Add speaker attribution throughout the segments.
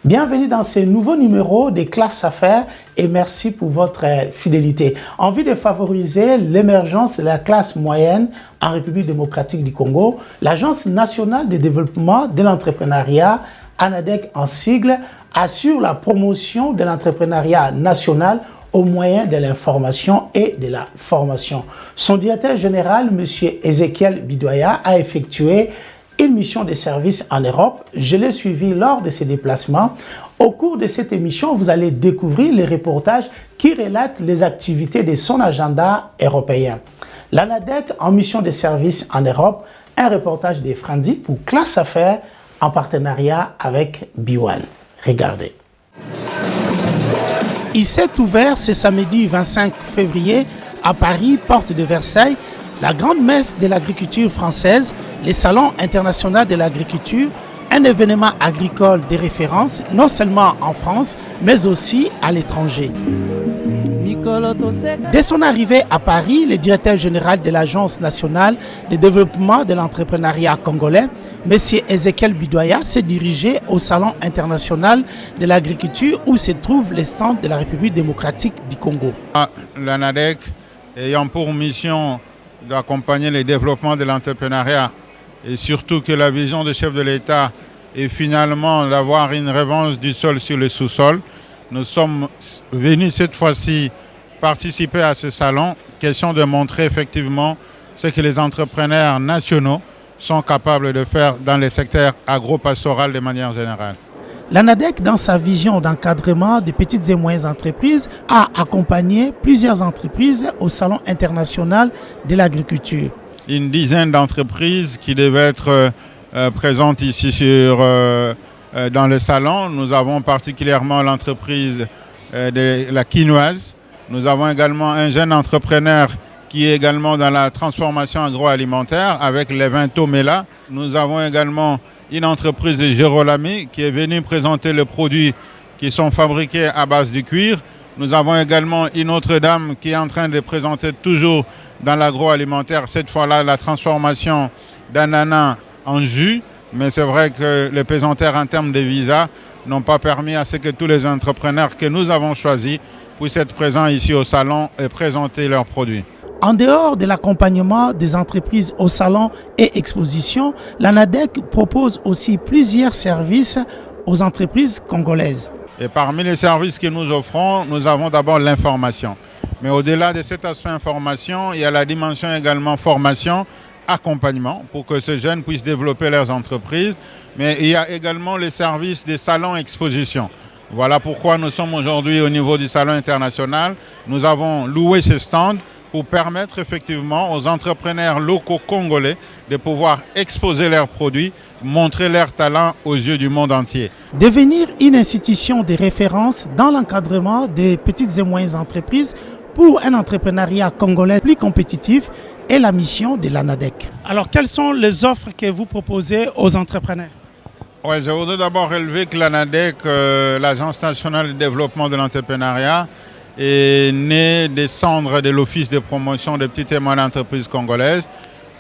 Speaker 1: Bienvenue dans ce nouveau numéro des classes affaires et merci pour votre fidélité. En vue de favoriser l'émergence de la classe moyenne en République démocratique du Congo, l'Agence nationale de développement de l'entrepreneuriat, ANADEC en sigle, assure la promotion de l'entrepreneuriat national au moyen de l'information et de la formation. Son directeur général, M. Ezekiel Bidoya, a effectué une mission de service en Europe. Je l'ai suivi lors de ses déplacements. Au cours de cette émission, vous allez découvrir les reportages qui relatent les activités de son agenda européen. L'ANADEC en mission de service en Europe, un reportage de Franzi pour Classe Affaires en partenariat avec B1. Regardez. Il s'est ouvert ce samedi 25 février à Paris, porte de Versailles, la grande messe de l'agriculture française, le Salon international de l'agriculture, un événement agricole de référence non seulement en France, mais aussi à l'étranger. Dès son arrivée à Paris, le directeur général de l'Agence nationale de développement de l'entrepreneuriat congolais, M. Ezekiel Bidoya, s'est dirigé au Salon international de l'agriculture où se trouve le stand de la République démocratique du Congo.
Speaker 2: L'ANADEC ayant pour mission d'accompagner le développement de l'entrepreneuriat et surtout que la vision du chef de l'État est finalement d'avoir une revanche du sol sur le sous-sol. Nous sommes venus cette fois-ci participer à ce salon, question de montrer effectivement ce que les entrepreneurs nationaux sont capables de faire dans le secteur agro-pastoral de manière générale.
Speaker 1: L'ANADEC, dans sa vision d'encadrement des petites et moyennes entreprises, a accompagné plusieurs entreprises au Salon international de l'agriculture.
Speaker 2: Une dizaine d'entreprises qui devaient être présentes ici dans le salon. Nous avons particulièrement l'entreprise de la quinoise. Nous avons également un jeune entrepreneur qui est également dans la transformation agroalimentaire avec les vins Tomela. Nous avons également une entreprise de Gérolami qui est venue présenter les produits qui sont fabriqués à base de cuir. Nous avons également une autre dame qui est en train de présenter toujours dans l'agroalimentaire, cette fois-là la transformation d'ananas en jus. Mais c'est vrai que les pesanteurs en termes de visa n'ont pas permis à ce que tous les entrepreneurs que nous avons choisis puissent être présents ici au salon et présenter leurs produits.
Speaker 1: En dehors de l'accompagnement des entreprises au salon et expositions, l'ANADEC propose aussi plusieurs services aux entreprises congolaises.
Speaker 2: Et parmi les services que nous offrons, nous avons d'abord l'information. Mais au-delà de cet aspect information, il y a la dimension également formation, accompagnement pour que ces jeunes puissent développer leurs entreprises. Mais il y a également les services des salons expositions. Voilà pourquoi nous sommes aujourd'hui au niveau du salon international. Nous avons loué ces stands pour permettre effectivement aux entrepreneurs locaux congolais de pouvoir exposer leurs produits, montrer leurs talents aux yeux du monde entier.
Speaker 1: Devenir une institution de référence dans l'encadrement des petites et moyennes entreprises pour un entrepreneuriat congolais plus compétitif est la mission de l'ANADEC. Alors, quelles sont les offres que vous proposez aux entrepreneurs?
Speaker 2: Oui, je voudrais d'abord relever que l'ANADEC, l'Agence nationale de développement de l'entrepreneuriat, est née des cendres de l'Office de promotion des petites et moyennes entreprises congolaises.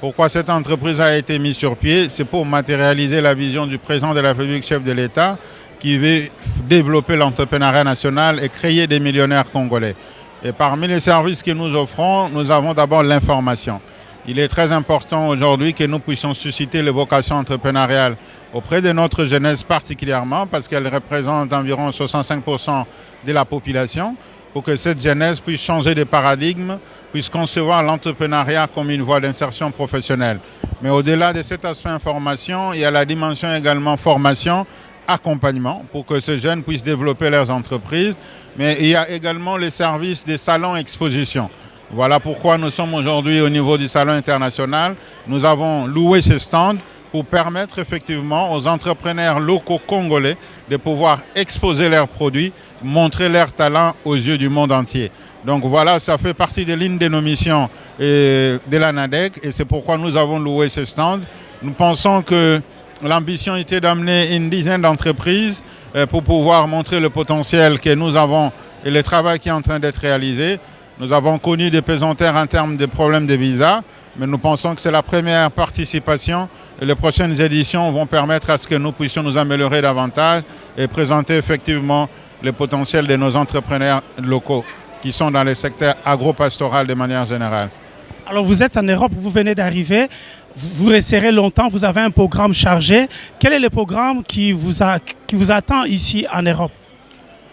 Speaker 2: Pourquoi cette entreprise a été mise sur pied? C'est pour matérialiser la vision du président de la République, chef de l'État, qui veut développer l'entrepreneuriat national et créer des millionnaires congolais. Et parmi les services que nous offrons, nous avons d'abord l'information. Il est très important aujourd'hui que nous puissions susciter les vocations entrepreneuriales auprès de notre jeunesse particulièrement parce qu'elle représente environ 65% de la population pour que cette jeunesse puisse changer de paradigme, puisse concevoir l'entrepreneuriat comme une voie d'insertion professionnelle. Mais au-delà de cet aspect information, il y a la dimension également formation, accompagnement pour que ces jeunes puissent développer leurs entreprises. Mais il y a également les services des salons expositions. Voilà pourquoi nous sommes aujourd'hui au niveau du Salon international. Nous avons loué ces stands pour permettre effectivement aux entrepreneurs locaux congolais de pouvoir exposer leurs produits, montrer leurs talents aux yeux du monde entier. Donc voilà, ça fait partie de l'une de nos missions de l'ANADEC et c'est pourquoi nous avons loué ces stands. Nous pensons que l'ambition était d'amener une dizaine d'entreprises pour pouvoir montrer le potentiel que nous avons et le travail qui est en train d'être réalisé. Nous avons connu des pesanteurs en termes de problèmes de visa. mais nous pensons que c'est la première participation et les prochaines éditions vont permettre à ce que nous puissions nous améliorer davantage et présenter effectivement le potentiel de nos entrepreneurs locaux qui sont dans les secteurs agro-pastoral de manière générale.
Speaker 1: Alors vous êtes en Europe, vous venez d'arriver, vous resterez longtemps, vous avez un programme chargé. Quel est le programme qui vous attend ici en Europe?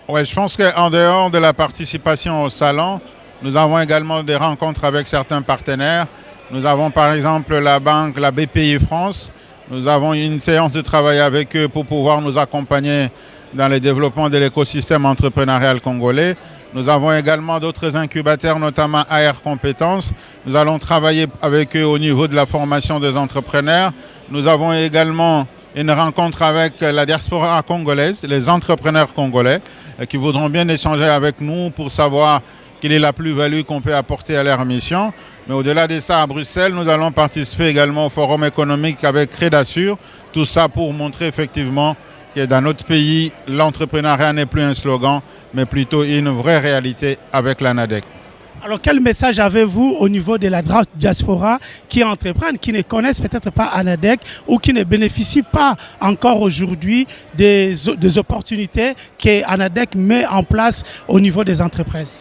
Speaker 2: Oui, je pense qu'en dehors de la participation au salon, nous avons également des rencontres avec certains partenaires. Nous avons par exemple la banque, la BPI France. Nous avons une séance de travail avec eux pour pouvoir nous accompagner dans le développement de l'écosystème entrepreneurial congolais. Nous avons également d'autres incubateurs, notamment AR Compétences. Nous allons travailler avec eux au niveau de la formation des entrepreneurs. Nous avons également une rencontre avec la diaspora congolaise, les entrepreneurs congolais, qui voudront bien échanger avec nous pour savoir quelle est la plus-value qu'on peut apporter à leur mission. Mais au-delà de ça, à Bruxelles, nous allons participer également au forum économique avec Crédasure. Tout ça pour montrer effectivement que dans notre pays, l'entrepreneuriat n'est plus un slogan, mais plutôt une vraie réalité avec l'ANADEC.
Speaker 1: Alors quel message avez-vous au niveau de la diaspora qui entreprennent, qui ne connaissent peut-être pas ANADEC ou qui ne bénéficient pas encore aujourd'hui des opportunités que ANADEC met en place au niveau des entreprises?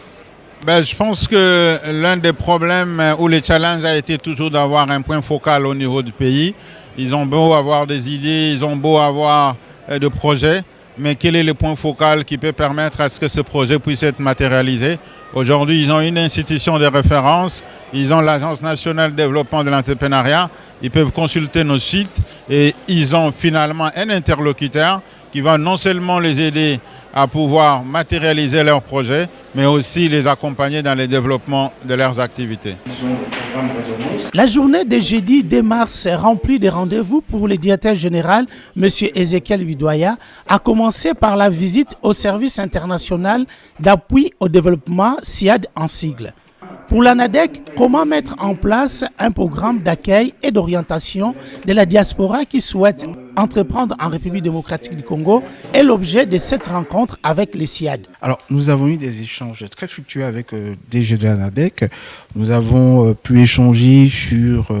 Speaker 2: Je pense que l'un des problèmes ou les challenges a été toujours d'avoir un point focal au niveau du pays. Ils ont beau avoir des idées, ils ont beau avoir des projets, mais quel est le point focal qui peut permettre à ce que ce projet puisse être matérialisé? Aujourd'hui, ils ont une institution de référence, ils ont l'Agence nationale de développement de l'entrepreneuriat, ils peuvent consulter nos sites et ils ont finalement un interlocuteur qui va non seulement les aider à pouvoir matérialiser leurs projets, mais aussi les accompagner dans le développement de leurs activités.
Speaker 1: La journée de jeudi 2 mars est remplie de rendez-vous pour le directeur général, M. Ezekiel Bidoya, à commencer par la visite au service international d'appui au développement SIAD en sigle. Pour l'ANADEC, comment mettre en place un programme d'accueil et d'orientation de la diaspora qui souhaite entreprendre en République démocratique du Congo est l'objet de cette rencontre avec les SIAD.
Speaker 3: Alors, nous avons eu des échanges très fructueux avec DG de l'ANADEC. Nous avons pu échanger sur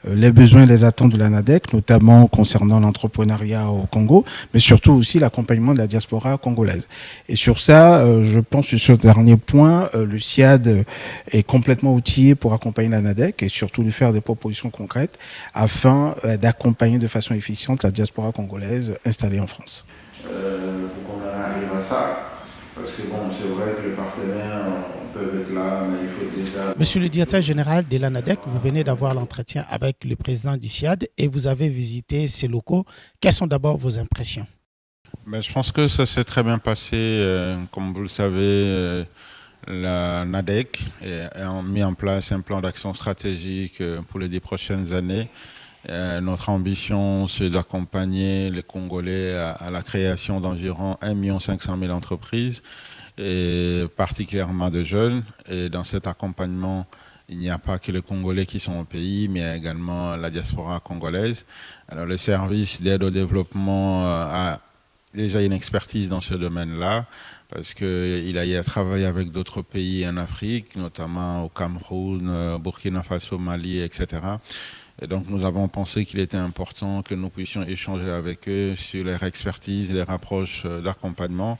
Speaker 3: les besoins et les attentes de l'ANADEC, notamment concernant l'entrepreneuriat au Congo, mais surtout aussi l'accompagnement de la diaspora congolaise. Et sur ça, je pense que sur ce dernier point, le SIAD est complètement outillé pour accompagner l'ANADEC et surtout lui faire des propositions concrètes afin d'accompagner de façon efficiente la diaspora congolaise installée en France.
Speaker 2: Pour qu'on arrive à ça, parce que bon, c'est vrai que les partenaires peuvent être là, mais il faut déjà...
Speaker 1: Monsieur le directeur général de l'ANADEC, vous venez d'avoir l'entretien avec le président du SIAD et vous avez visité ces locaux. Quelles sont d'abord vos impressions?
Speaker 2: Je pense que ça s'est très bien passé. Comme vous le savez, la NADEC a mis en place un plan d'action stratégique pour les 10 prochaines années. Notre ambition, c'est d'accompagner les Congolais à la création d'environ 1 500 000 entreprises, et particulièrement de jeunes. Et dans cet accompagnement, il n'y a pas que les Congolais qui sont au pays, mais également la diaspora congolaise. Alors, le service d'aide au développement a déjà une expertise dans ce domaine-là, parce qu'il a y à travailler avec d'autres pays en Afrique, notamment au Cameroun, Burkina Faso, Mali, etc. Et donc nous avons pensé qu'il était important que nous puissions échanger avec eux sur leur expertise, leur approche d'accompagnement,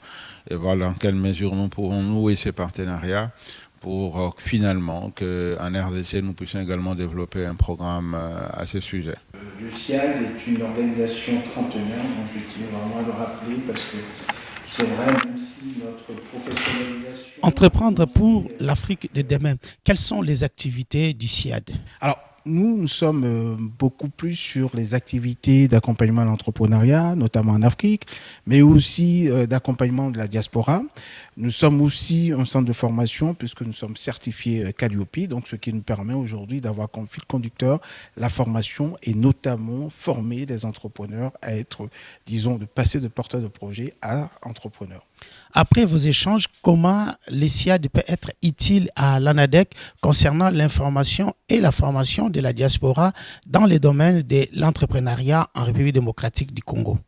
Speaker 2: et voir dans quelle mesure nous pourrons nouer ces partenariats pour finalement qu'en RDC nous puissions également développer un programme à ce sujet.
Speaker 3: Le SIAD est une organisation trentenaire, donc je tiens vraiment à le rappeler parce que c'est vrai, même si notre professionnalisation...
Speaker 1: Entreprendre pour l'Afrique de demain, quelles sont les activités du SIAD?
Speaker 3: Alors, nous sommes beaucoup plus sur les activités d'accompagnement à l'entrepreneuriat, notamment en Afrique, mais aussi d'accompagnement de la diaspora. Nous sommes aussi un centre de formation puisque nous sommes certifiés Calliope, donc ce qui nous permet aujourd'hui d'avoir comme fil conducteur la formation et notamment former les entrepreneurs à être, disons, de passer de porteurs de projets à entrepreneurs.
Speaker 1: Après vos échanges, comment les SIAD peut être utile à l'ANADEC concernant l'information et la formation de la diaspora dans les domaines de l'entrepreneuriat en République démocratique du Congo?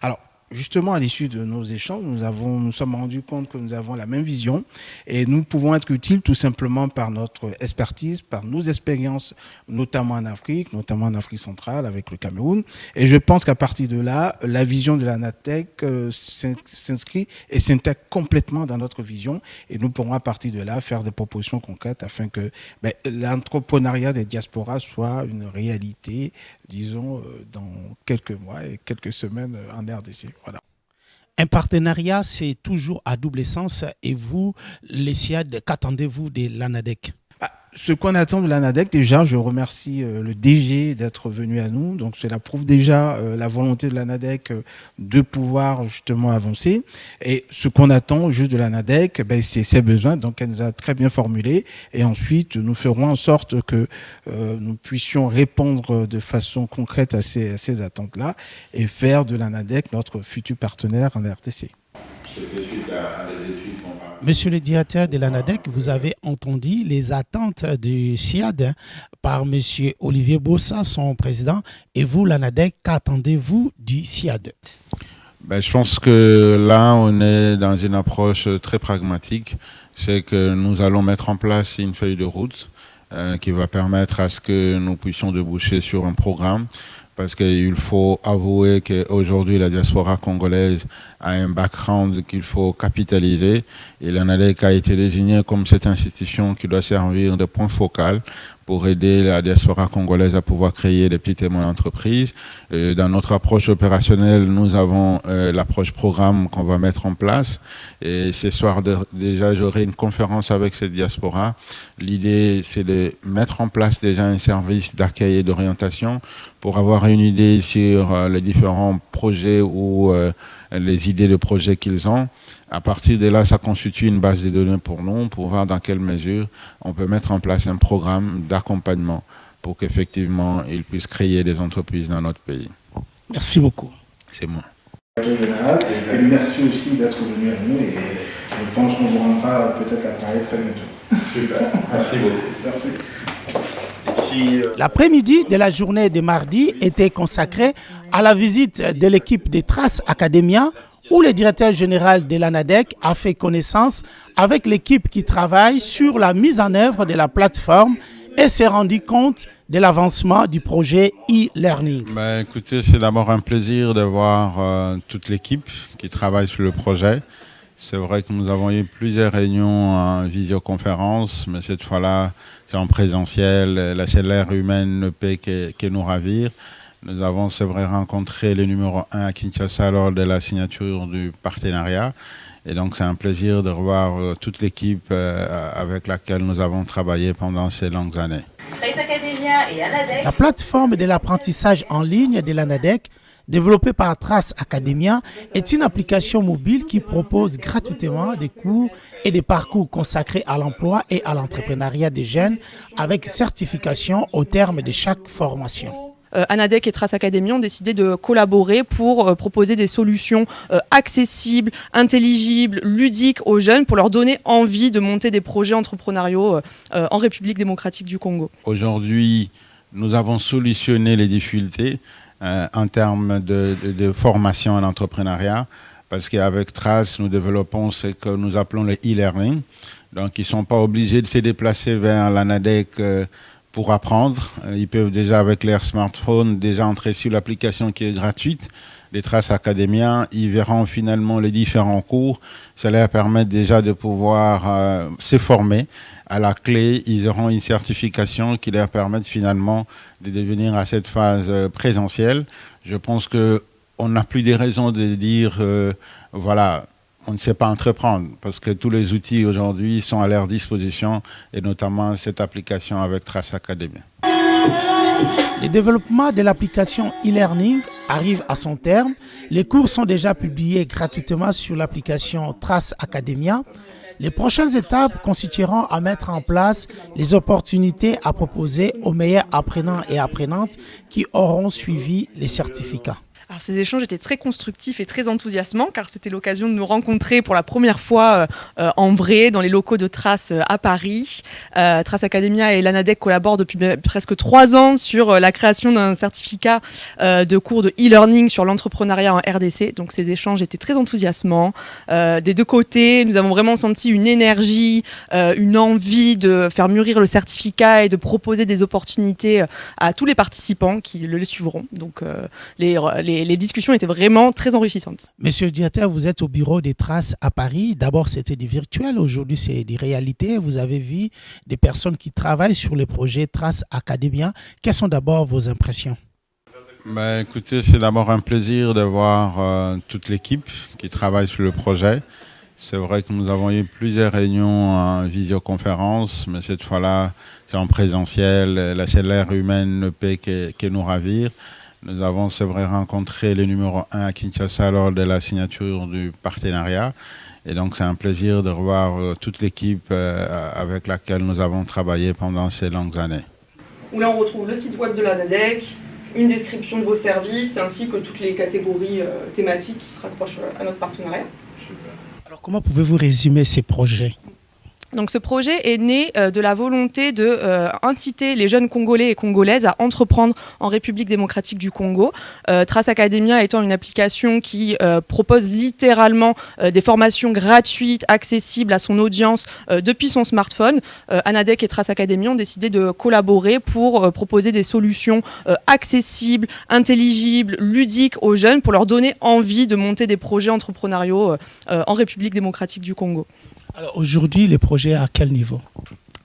Speaker 3: Alors, justement, à l'issue de nos échanges, nous sommes rendus compte que nous avons la même vision et nous pouvons être utiles tout simplement par notre expertise, par nos expériences, notamment en Afrique centrale avec le Cameroun. Et je pense qu'à partir de là, la vision de l'ANADEC s'inscrit et s'intègre complètement dans notre vision et nous pourrons à partir de là faire des propositions concrètes afin que l'entrepreneuriat des diasporas soit une réalité, disons, dans quelques mois et quelques semaines en RDC. Voilà.
Speaker 1: Un partenariat, c'est toujours à double sens. Et vous, les SIAD, qu'attendez-vous de l'ANADEC?
Speaker 3: Ce qu'on attend de l'ANADEC, déjà, je remercie le DG d'être venu à nous. Donc, cela prouve déjà la volonté de l'ANADEC de pouvoir justement avancer. Et ce qu'on attend juste de l'ANADEC, c'est ses besoins. Donc, elle nous a très bien formulé. Et ensuite, nous ferons en sorte que nous puissions répondre de façon concrète à ces attentes-là et faire de l'ANADEC notre futur partenaire en RTC.
Speaker 1: Monsieur le directeur de l'ANADEC, vous avez entendu les attentes du SIAD par monsieur Olivier Bossa, son président. Et vous, l'ANADEC, qu'attendez-vous du SIAD?
Speaker 2: Je pense que là, on est dans une approche très pragmatique. C'est que nous allons mettre en place une feuille de route qui va permettre à ce que nous puissions déboucher sur un programme. Parce qu'il faut avouer qu'aujourd'hui, la diaspora congolaise a un background qu'il faut capitaliser. Et l'ANADEC a été désignée comme cette institution qui doit servir de point focal pour aider la diaspora congolaise à pouvoir créer des petites et moyennes entreprises. Dans notre approche opérationnelle, nous avons l'approche programme qu'on va mettre en place. Et ce soir, déjà, j'aurai une conférence avec cette diaspora. L'idée, c'est de mettre en place déjà un service d'accueil et d'orientation pour avoir une idée sur les différents projets ou les idées de projets qu'ils ont. À partir de là, ça constitue une base de données pour nous, pour voir dans quelle mesure on peut mettre en place un programme d'accompagnement pour qu'effectivement, ils puissent créer des entreprises dans notre pays.
Speaker 1: Merci beaucoup.
Speaker 2: C'est moi.
Speaker 3: Et merci aussi d'être venu à nous et je pense qu'on vous rendra peut-être à Paris très bientôt.
Speaker 2: Super, merci beaucoup.
Speaker 3: Merci.
Speaker 1: L'après-midi de la journée de mardi était consacrée à la visite de l'équipe des Trace Academia où le directeur général de l'ANADEC a fait connaissance avec l'équipe qui travaille sur la mise en œuvre de la plateforme et s'est rendu compte de l'avancement du projet e-learning.
Speaker 2: Écoutez, c'est d'abord un plaisir de voir toute l'équipe qui travaille sur le projet. C'est vrai que nous avons eu plusieurs réunions en visioconférence, mais cette fois-là, c'est en présentiel. La chaleur humaine ne peut que nous ravir. Nous avons, c'est vrai, rencontré le numéro 1 à Kinshasa lors de la signature du partenariat. Et donc, c'est un plaisir de revoir toute l'équipe avec laquelle nous avons travaillé pendant ces longues années.
Speaker 4: Trace Academia et ANADEC.
Speaker 1: La plateforme de l'apprentissage en ligne de l'ANADEC, développée par Trace Academia, est une application mobile qui propose gratuitement des cours et des parcours consacrés à l'emploi et à l'entrepreneuriat des jeunes avec certification au terme de chaque formation.
Speaker 5: ANADEC et Trace Academia ont décidé de collaborer pour proposer des solutions accessibles, intelligibles, ludiques aux jeunes pour leur donner envie de monter des projets entrepreneuriaux en République démocratique du Congo.
Speaker 2: Aujourd'hui, nous avons solutionné les difficultés en termes de formation en entrepreneuriat parce qu'avec Trace, nous développons ce que nous appelons le e-learning. Donc, ils ne sont pas obligés de se déplacer vers l'ANADEC pour apprendre. Ils peuvent déjà, avec leur smartphone, déjà entrer sur l'application qui est gratuite, les Trace Academia. Ils verront finalement les différents cours. Ça leur permet déjà de pouvoir se former. À la clé, ils auront une certification qui leur permet finalement de devenir à cette phase présentielle. Je pense qu'on n'a plus des raisons de dire, voilà, on ne sait pas entreprendre parce que tous les outils aujourd'hui sont à leur disposition et notamment cette application avec Trace Academia.
Speaker 1: Le développement de l'application e-learning arrive à son terme. Les cours sont déjà publiés gratuitement sur l'application Trace Academia. Les prochaines étapes consisteront à mettre en place les opportunités à proposer aux meilleurs apprenants et apprenantes qui auront suivi les certificats.
Speaker 5: Alors, ces échanges étaient très constructifs et très enthousiasmants car c'était l'occasion de nous rencontrer pour la première fois en vrai dans les locaux de Trace à Paris. Trace Academia et l'ANADEC collaborent depuis presque 3 ans sur la création d'un certificat de cours de e-learning sur l'entrepreneuriat en RDC. Donc ces échanges étaient très enthousiasmants. Des deux côtés, nous avons vraiment senti une énergie, une envie de faire mûrir le certificat et de proposer des opportunités à tous les participants qui le suivront. Donc les discussions étaient vraiment très enrichissantes.
Speaker 1: Monsieur Diater, vous êtes au bureau des Traces à Paris. D'abord, c'était du virtuel. Aujourd'hui, c'est des réalités. Vous avez vu des personnes qui travaillent sur le projet Trace Academia. Quelles sont d'abord vos impressions?
Speaker 2: Écoutez, c'est d'abord un plaisir de voir toute l'équipe qui travaille sur le projet. C'est vrai que nous avons eu plusieurs réunions en visioconférence, mais cette fois-là, c'est en présentiel. La chaleur humaine ne peut que nous ravir. Nous avons, c'est vrai, rencontré le numéro 1 à Kinshasa lors de la signature du partenariat. Et donc, c'est un plaisir de revoir toute l'équipe avec laquelle nous avons travaillé pendant ces longues années.
Speaker 5: Où là, on retrouve le site web de l'ANADEC, une description de vos services, ainsi que toutes les catégories thématiques qui se raccrochent à notre partenariat.
Speaker 1: Alors, comment pouvez-vous résumer ces projets?
Speaker 5: Donc ce projet est né de la volonté de inciter les jeunes Congolais et Congolaises à entreprendre en République démocratique du Congo. Trace Academia étant une application qui propose littéralement des formations gratuites, accessibles à son audience depuis son smartphone. ANADEC et Trace Academia ont décidé de collaborer pour proposer des solutions accessibles, intelligibles, ludiques aux jeunes pour leur donner envie de monter des projets entrepreneuriaux en République démocratique du Congo.
Speaker 1: Alors aujourd'hui, les projets à quel niveau?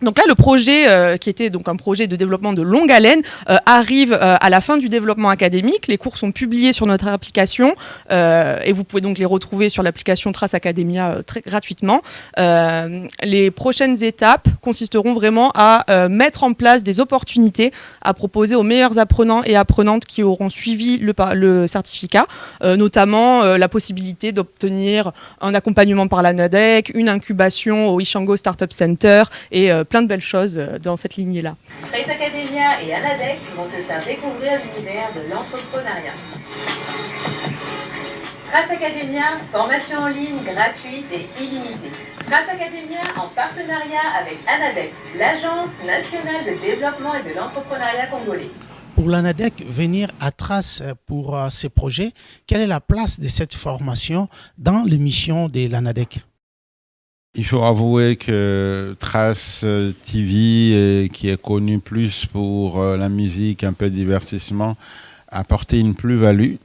Speaker 5: Donc là, le projet, qui était donc un projet de développement de longue haleine, arrive à la fin du développement académique. Les cours sont publiés sur notre application et vous pouvez donc les retrouver sur l'application Trace Academia très gratuitement. Les prochaines étapes consisteront vraiment à mettre en place des opportunités à proposer aux meilleurs apprenants et apprenantes qui auront suivi le certificat, notamment la possibilité d'obtenir un accompagnement par l'ANADEC, une incubation au Ishango Startup Center et plein de belles choses dans cette lignée-là.
Speaker 4: Trace Academia et ANADEC vont te faire découvrir l'univers de l'entrepreneuriat. Trace Academia, formation en ligne gratuite et illimitée. Trace Academia en partenariat avec ANADEC, l'Agence nationale de développement et de l'entrepreneuriat congolais.
Speaker 1: Pour l'ANADEC, venir à Trace pour ces projets, quelle est la place de cette formation dans les missions de l'ANADEC?
Speaker 2: Il faut avouer que Trace TV, qui est connu plus pour la musique, un peu de divertissement, a apporté une plus-value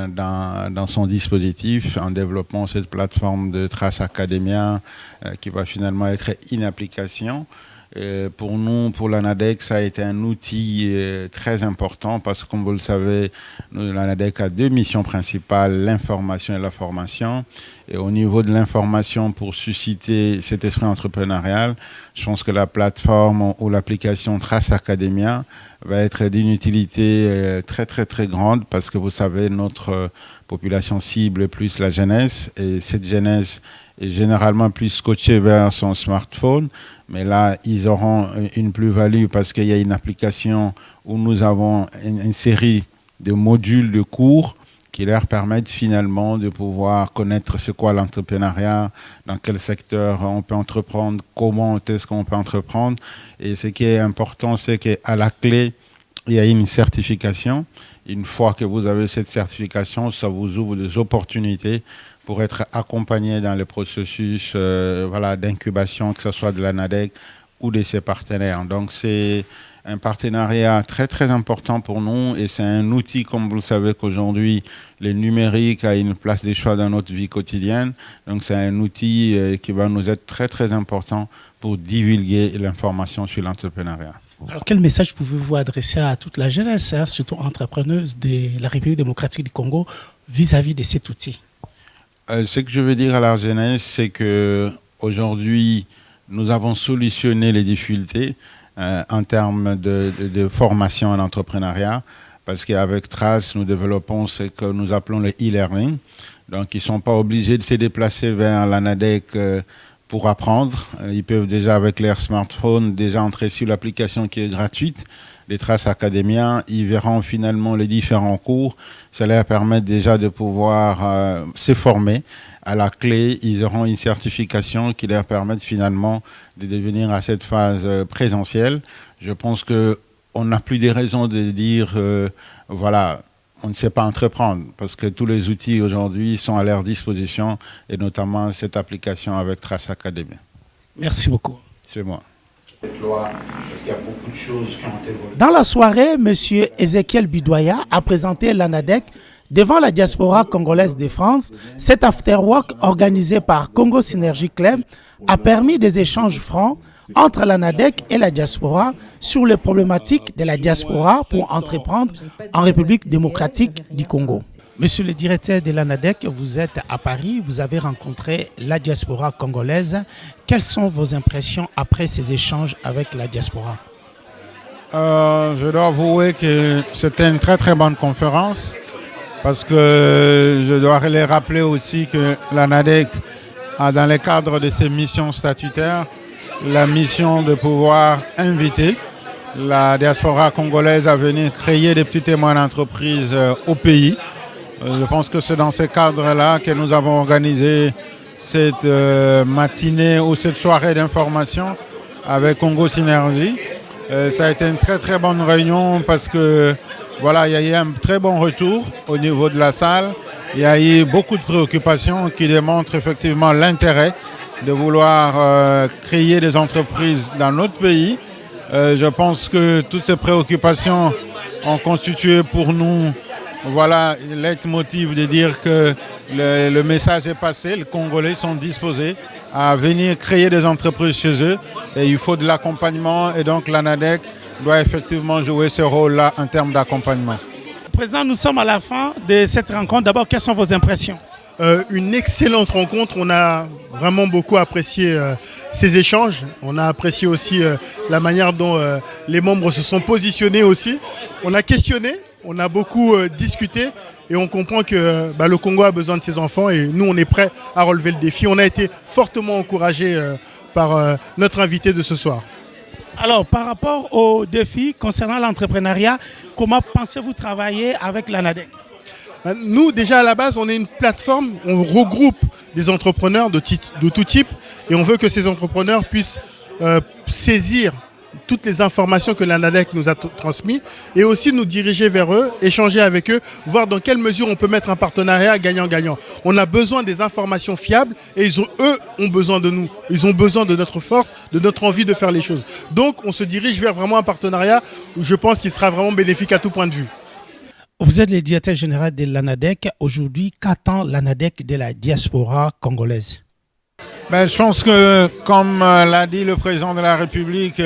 Speaker 2: dans son dispositif en développant cette plateforme de Trace Academia qui va finalement être une application. Pour nous, pour l'ANADEC, ça a été un outil très important parce que, comme vous le savez, l'ANADEC a 2 missions principales, l'information et la formation. Et au niveau de l'information, pour susciter cet esprit entrepreneurial, je pense que la plateforme ou l'application Trace Academia va être d'une utilité très, très, très grande parce que vous savez, notre population cible est plus la jeunesse et cette jeunesse est généralement plus scotchée vers son smartphone. Mais là, ils auront une plus-value parce qu'il y a une application où nous avons une série de modules de cours qui leur permettent finalement de pouvoir connaître ce qu'est l'entrepreneuriat, dans quel secteur on peut entreprendre, comment est-ce qu'on peut entreprendre. Et ce qui est important, c'est qu'à la clé, il y a une certification. Une fois que vous avez cette certification, ça vous ouvre des opportunités pour être accompagné dans le processus d'incubation, que ce soit de l'ANADEC ou de ses partenaires. Donc c'est un partenariat très très important pour nous et c'est un outil, comme vous le savez, qu'aujourd'hui le numérique a une place de choix dans notre vie quotidienne. Donc c'est un outil qui va nous être très très important pour divulguer l'information sur l'entrepreneuriat.
Speaker 1: Alors, quel message pouvez-vous adresser à toute la jeunesse, surtout entrepreneuse de la République démocratique du Congo, vis-à-vis de cet outil?
Speaker 2: Ce que je veux dire à la jeunesse, c'est qu'aujourd'hui, nous avons solutionné les difficultés en termes de formation à l'entrepreneuriat, parce qu'avec Trace, nous développons ce que nous appelons le e-learning. Donc, ils ne sont pas obligés de se déplacer vers l'ANADEC pour apprendre. Ils peuvent déjà, avec leur smartphone, déjà entrer sur l'application qui est gratuite. des Trace Académiens, ils verront finalement les différents cours. Ça leur permet déjà de pouvoir se former. À la clé, ils auront une certification qui leur permet finalement de devenir à cette phase présentielle. Je pense qu'on n'a plus des raisons de dire, voilà, on ne sait pas entreprendre, parce que tous les outils aujourd'hui sont à leur disposition, et notamment cette application avec Trace Academy.
Speaker 1: Merci beaucoup.
Speaker 2: C'est moi. Cette loi, parce qu'il y a beaucoup de choses qui ont évolué.
Speaker 1: Dans la soirée, M. Ezekiel Bidoya a présenté l'ANADEC devant la diaspora congolaise de France. Cet afterwork organisé par Congo Synergie Club a permis des échanges francs entre l'ANADEC et la diaspora sur les problématiques de la diaspora pour entreprendre en République démocratique du Congo. Monsieur le directeur de l'ANADEC, vous êtes à Paris, vous avez rencontré la diaspora congolaise. Quelles sont vos impressions après ces échanges avec la diaspora?
Speaker 2: Je dois avouer que c'était une très très bonne conférence, parce que je dois les rappeler aussi que l'ANADEC a, dans le cadre de ses missions statutaires, la mission de pouvoir inviter la diaspora congolaise à venir créer des petits témoins d'entreprise au pays. Je pense que c'est dans ce cadre-là que nous avons organisé cette matinée ou cette soirée d'information avec Congo Synergie. Ça a été une très très bonne réunion, parce que voilà, il y a eu un très bon retour au niveau de la salle. Il y a eu beaucoup de préoccupations qui démontrent effectivement l'intérêt de vouloir créer des entreprises dans notre pays. Je pense que toutes ces préoccupations ont constitué pour nous, voilà, le leitmotiv de dire que le message est passé. Les Congolais sont disposés à venir créer des entreprises chez eux, et il faut de l'accompagnement, et donc l'ANADEC doit effectivement jouer ce rôle-là en termes d'accompagnement.
Speaker 1: Président, nous sommes à la fin de cette rencontre. D'abord, quelles sont vos impressions?
Speaker 6: Une excellente rencontre. On a vraiment beaucoup apprécié ces échanges. On a apprécié aussi la manière dont les membres se sont positionnés aussi. On a questionné, on a beaucoup discuté, et on comprend que le Congo a besoin de ses enfants, et nous on est prêts à relever le défi. On a été fortement encouragés par notre invité de ce soir.
Speaker 1: Alors, par rapport aux défis concernant l'entrepreneuriat, comment pensez-vous travailler avec l'ANADEC?
Speaker 6: Nous, déjà à la base, on est une plateforme, on regroupe des entrepreneurs de tout type, et on veut que ces entrepreneurs puissent saisir toutes les informations que l'ANADEC nous a transmises, et aussi nous diriger vers eux, échanger avec eux, voir dans quelle mesure on peut mettre un partenariat gagnant-gagnant. On a besoin des informations fiables, et eux ont besoin de nous. Ils ont besoin de notre force, de notre envie de faire les choses. Donc on se dirige vers vraiment un partenariat où je pense qu'il sera vraiment bénéfique à tout point de vue.
Speaker 1: Vous êtes le directeur général de l'ANADEC. Aujourd'hui, qu'attend l'ANADEC de la diaspora congolaise?
Speaker 2: Je pense que, comme l'a dit le président de la République,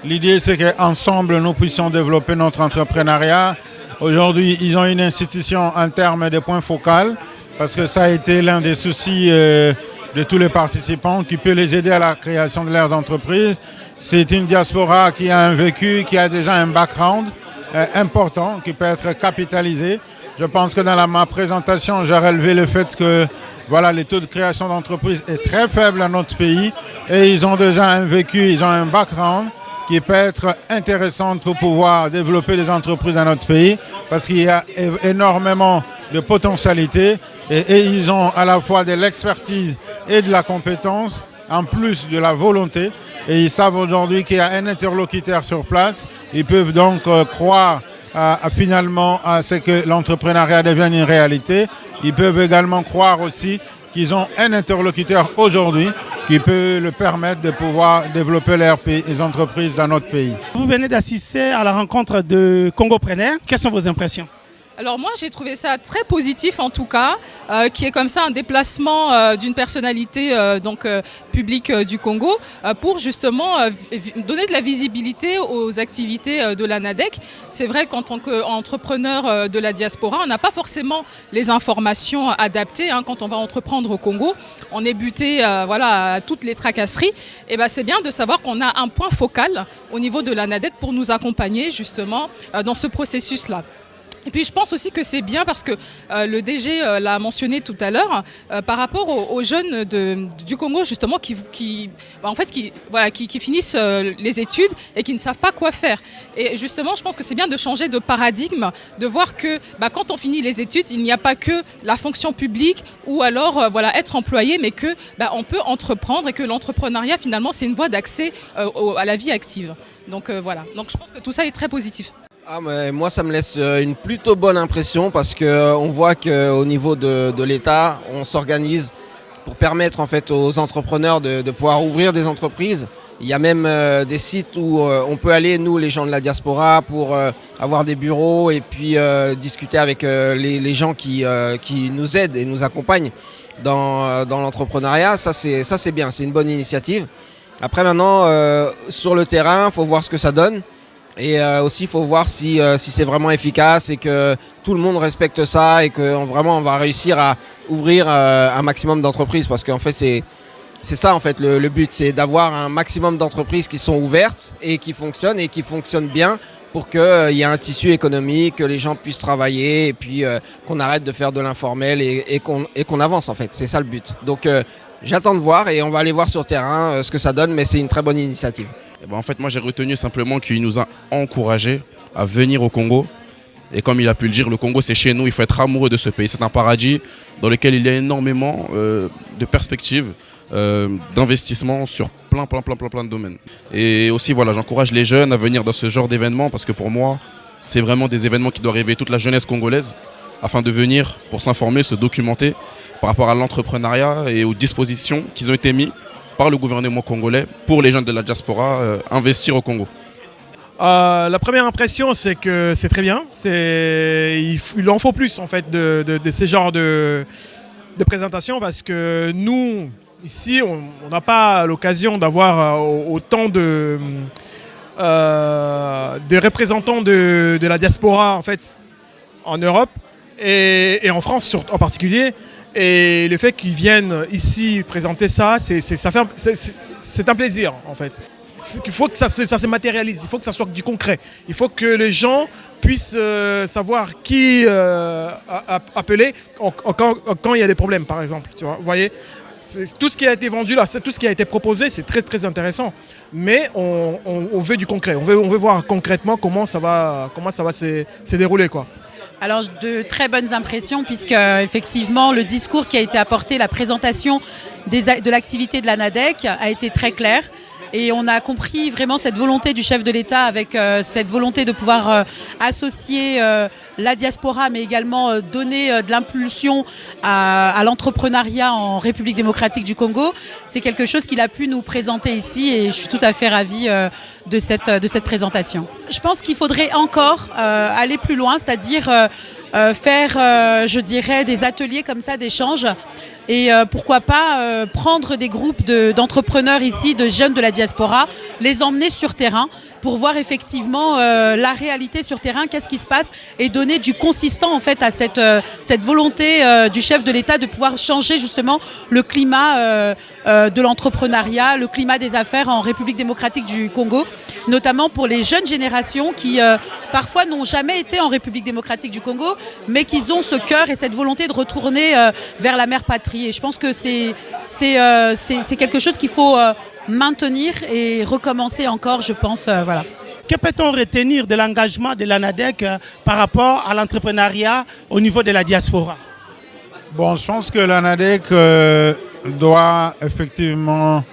Speaker 2: l'idée c'est qu'ensemble nous puissions développer notre entrepreneuriat. Aujourd'hui, ils ont une institution en termes de points focaux, parce que ça a été l'un des soucis de tous les participants, qui peut les aider à la création de leurs entreprises. C'est une diaspora qui a un vécu, qui a déjà un background important, qui peut être capitalisé. Je pense que dans ma présentation, j'ai relevé le fait que voilà, les taux de création d'entreprises est très faible dans notre pays, et ils ont déjà un vécu, ils ont un background qui peut être intéressant pour pouvoir développer des entreprises dans notre pays, parce qu'il y a énormément de potentialités, et ils ont à la fois de l'expertise et de la compétence, en plus de la volonté. Et ils savent aujourd'hui qu'il y a un interlocuteur sur place. Ils peuvent donc croire finalement à ce que l'entrepreneuriat devienne une réalité. Ils peuvent également croire aussi qu'ils ont un interlocuteur aujourd'hui qui peut leur permettre de pouvoir développer les entreprises dans notre pays.
Speaker 1: Vous venez d'assister à la rencontre de Congopreneurs. Quelles sont vos impressions?
Speaker 7: Alors moi j'ai trouvé ça très positif en tout cas, qui est comme ça un déplacement d'une personnalité publique du Congo pour justement donner de la visibilité aux activités de l'ANADEC. C'est vrai qu'en tant qu'entrepreneur de la diaspora, on n'a pas forcément les informations adaptées quand on va entreprendre au Congo. On est buté à toutes les tracasseries. Et c'est bien de savoir qu'on a un point focal au niveau de l'ANADEC pour nous accompagner justement dans ce processus-là. Et puis je pense aussi que c'est bien parce que le DG l'a mentionné tout à l'heure par rapport aux jeunes du Congo justement qui finissent les études et qui ne savent pas quoi faire. Et justement, je pense que c'est bien de changer de paradigme, de voir que quand on finit les études, il n'y a pas que la fonction publique ou alors être employé, mais que on peut entreprendre et que l'entrepreneuriat finalement c'est une voie d'accès à la vie active. Donc voilà. Donc je pense que tout ça est très positif.
Speaker 8: Mais moi, ça me laisse une plutôt bonne impression parce qu'on voit qu'au niveau de l'État, on s'organise pour permettre en fait aux entrepreneurs de pouvoir ouvrir des entreprises. Il y a même des sites où on peut aller, nous les gens de la diaspora, pour avoir des bureaux et puis discuter avec les gens qui nous aident et nous accompagnent dans l'entrepreneuriat. Ça c'est bien, c'est une bonne initiative. Après maintenant, sur le terrain, il faut voir ce que ça donne. Et aussi, il faut voir si c'est vraiment efficace et que tout le monde respecte ça et que vraiment on va réussir à ouvrir un maximum d'entreprises. Parce qu'en fait, c'est ça en fait le but, c'est d'avoir un maximum d'entreprises qui sont ouvertes et qui fonctionnent bien pour qu'il y ait un tissu économique, que les gens puissent travailler et puis qu'on arrête de faire de l'informel et qu'on avance en fait. C'est ça le but. Donc j'attends de voir et on va aller voir sur le terrain ce que ça donne, mais c'est une très bonne initiative.
Speaker 9: En fait, moi j'ai retenu simplement qu'il nous a encouragés à venir au Congo. Et comme il a pu le dire, le Congo c'est chez nous, il faut être amoureux de ce pays. C'est un paradis dans lequel il y a énormément de perspectives, d'investissement sur plein de domaines. Et aussi voilà, j'encourage les jeunes à venir dans ce genre d'événements parce que pour moi, c'est vraiment des événements qui doivent réveiller toute la jeunesse congolaise afin de venir pour s'informer, se documenter par rapport à l'entrepreneuriat et aux dispositions qui ont été mises par le gouvernement congolais pour les jeunes de la diaspora investir au Congo.
Speaker 10: La première impression, c'est que c'est très bien. Il en faut plus en fait de ces genres de présentations parce que nous, ici, on n'a pas l'occasion d'avoir autant de représentants de la diaspora en fait en Europe et en France en particulier. Et le fait qu'ils viennent ici présenter ça, c'est un plaisir en fait. Il faut que ça se matérialise, il faut que ça soit du concret. Il faut que les gens puissent savoir qui appeler quand il y a des problèmes, par exemple. Tu vois, vous voyez, tout ce qui a été vendu là, tout ce qui a été proposé, c'est très très intéressant. Mais on veut du concret, on veut voir concrètement comment ça va se dérouler, quoi.
Speaker 11: Alors de très bonnes impressions puisque effectivement le discours qui a été apporté, la présentation de l'activité de l'ANADEC a été très claire. Et on a compris vraiment cette volonté du chef de l'État avec cette volonté de pouvoir associer la diaspora mais également donner de l'impulsion à l'entrepreneuriat en République démocratique du Congo. C'est quelque chose qu'il a pu nous présenter ici et je suis tout à fait ravie de cette présentation. Je pense qu'il faudrait encore aller plus loin, c'est-à-dire faire, je dirais, des ateliers comme ça d'échange. Et pourquoi pas prendre des groupes d'entrepreneurs ici, de jeunes de la diaspora, les emmener sur terrain pour voir effectivement la réalité sur terrain, qu'est-ce qui se passe et donner du consistant en fait à cette volonté du chef de l'État de pouvoir changer justement le climat de l'entrepreneuriat, le climat des affaires en République démocratique du Congo, notamment pour les jeunes générations qui parfois n'ont jamais été en République démocratique du Congo, mais qui ont ce cœur et cette volonté de retourner vers la mère patrie. Et je pense que c'est quelque chose qu'il faut maintenir et recommencer encore, je pense. Voilà.
Speaker 1: Que peut-on retenir de l'engagement de l'ANADEC par rapport à l'entrepreneuriat au niveau de la diaspora?
Speaker 2: Bon, je pense que l'ANADEC doit effectivement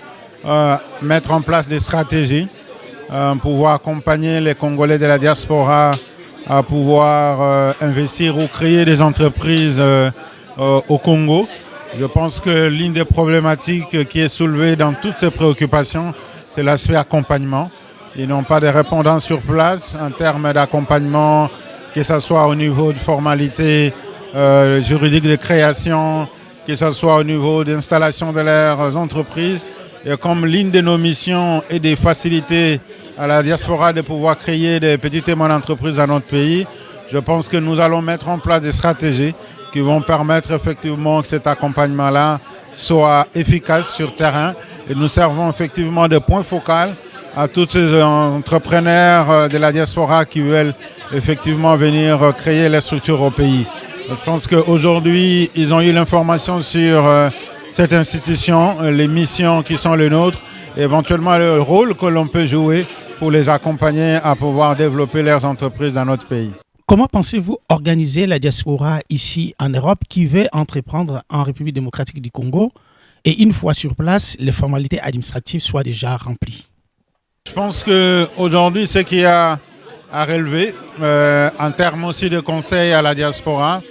Speaker 2: mettre en place des stratégies pour pouvoir accompagner les Congolais de la diaspora à pouvoir investir ou créer des entreprises au Congo. Je pense que l'une des problématiques qui est soulevée dans toutes ces préoccupations, c'est l'aspect accompagnement. Ils n'ont pas de répondants sur place en termes d'accompagnement, que ce soit au niveau de formalités juridiques de création, que ce soit au niveau d'installation de leurs entreprises. Et comme l'une de nos missions est de faciliter à la diaspora de pouvoir créer des petites et moyennes entreprises dans notre pays, je pense que nous allons mettre en place des stratégies qui vont permettre effectivement que cet accompagnement-là soit efficace sur terrain. Et nous servons effectivement de point focal à tous ces entrepreneurs de la diaspora qui veulent effectivement venir créer les structures au pays. Je pense qu'aujourd'hui, ils ont eu l'information sur cette institution, les missions qui sont les nôtres, et éventuellement le rôle que l'on peut jouer pour les accompagner à pouvoir développer leurs entreprises dans notre pays.
Speaker 1: Comment pensez-vous organiser la diaspora ici en Europe qui veut entreprendre en République démocratique du Congo et une fois sur place, les formalités administratives soient déjà remplies?
Speaker 2: Je pense qu'aujourd'hui, ce qu'il y a à relever en termes aussi de conseils à la diaspora,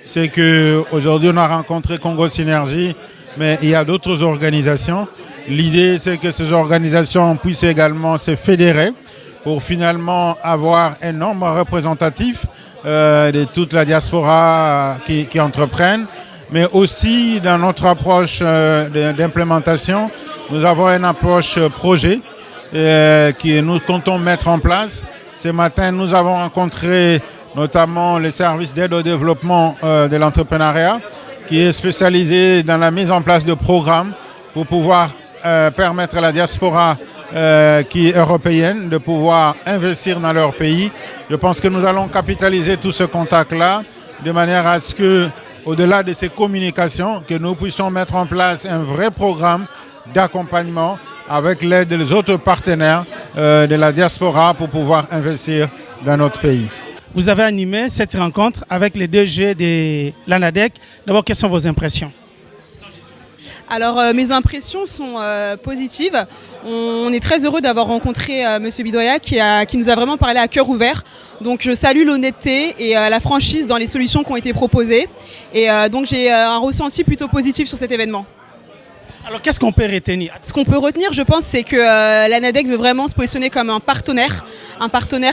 Speaker 2: c'est qu'aujourd'hui on a rencontré Congo Synergie, mais il y a d'autres organisations. L'idée, c'est que ces organisations puissent également se fédérer pour finalement avoir un nombre représentatif de toute la diaspora qui entreprennent. Mais aussi dans notre approche d'implémentation, nous avons une approche projet que nous comptons mettre en place. Ce matin, nous avons rencontré notamment le service d'aide au développement de l'entrepreneuriat qui est spécialisé dans la mise en place de programmes pour pouvoir permettre à la diaspora qui est européenne de pouvoir investir dans leur pays. Je pense que nous allons capitaliser tout ce contact-là de manière à ce que, au-delà de ces communications, que nous puissions mettre en place un vrai programme d'accompagnement avec l'aide des autres partenaires de la diaspora pour pouvoir investir dans notre pays.
Speaker 1: Vous avez animé cette rencontre avec les DG de l'ANADEC. D'abord, quelles sont vos impressions?
Speaker 12: Alors mes impressions sont positives. On est très heureux d'avoir rencontré M. Bidoya qui nous a vraiment parlé à cœur ouvert. Donc je salue l'honnêteté et la franchise dans les solutions qui ont été proposées. Et donc j'ai un ressenti plutôt positif sur cet événement.
Speaker 1: Alors qu'est-ce qu'on peut retenir?
Speaker 12: Ce qu'on peut retenir, je pense, c'est que l'ANADEC veut vraiment se positionner comme un partenaire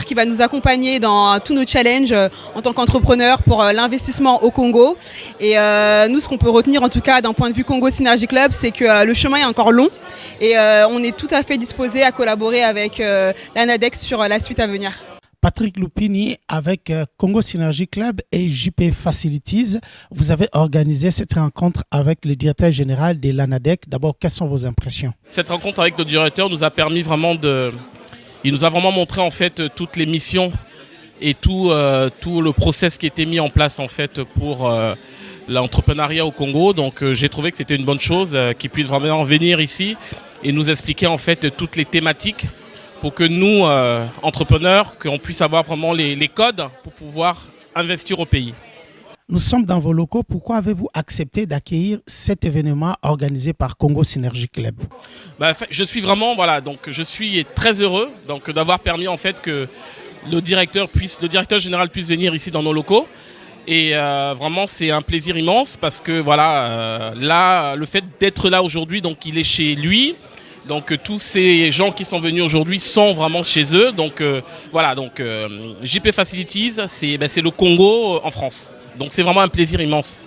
Speaker 12: qui va nous accompagner dans tous nos challenges en tant qu'entrepreneur pour l'investissement au Congo. Et nous, ce qu'on peut retenir en tout cas d'un point de vue Congo Synergy Club, c'est que le chemin est encore long et on est tout à fait disposé à collaborer avec l'ANADEC sur la suite à venir.
Speaker 1: Patrick Loupini, avec Congo Synergy Club et JP Facilities, vous avez organisé cette rencontre avec le directeur général de l'ANADEC. D'abord, quelles sont vos impressions?
Speaker 13: Cette rencontre avec le directeur nous a permis vraiment il nous a vraiment montré en fait toutes les missions et tout le process qui était mis en place en fait pour l'entrepreneuriat au Congo. Donc j'ai trouvé que c'était une bonne chose qu'il puisse vraiment venir ici et nous expliquer en fait toutes les thématiques pour que nous, entrepreneurs, qu'on puisse avoir vraiment les codes pour pouvoir investir au pays.
Speaker 1: Nous sommes dans vos locaux. Pourquoi avez-vous accepté d'accueillir cet événement organisé par Congo Synergy Club?
Speaker 13: Je suis vraiment, je suis très heureux d'avoir permis en fait que le directeur général puisse venir ici dans nos locaux. Et vraiment, c'est un plaisir immense parce que là, le fait d'être là aujourd'hui, donc il est chez lui. Donc tous ces gens qui sont venus aujourd'hui sont vraiment chez eux. Donc JP Facilities, c'est le Congo en France. Donc c'est vraiment un plaisir immense.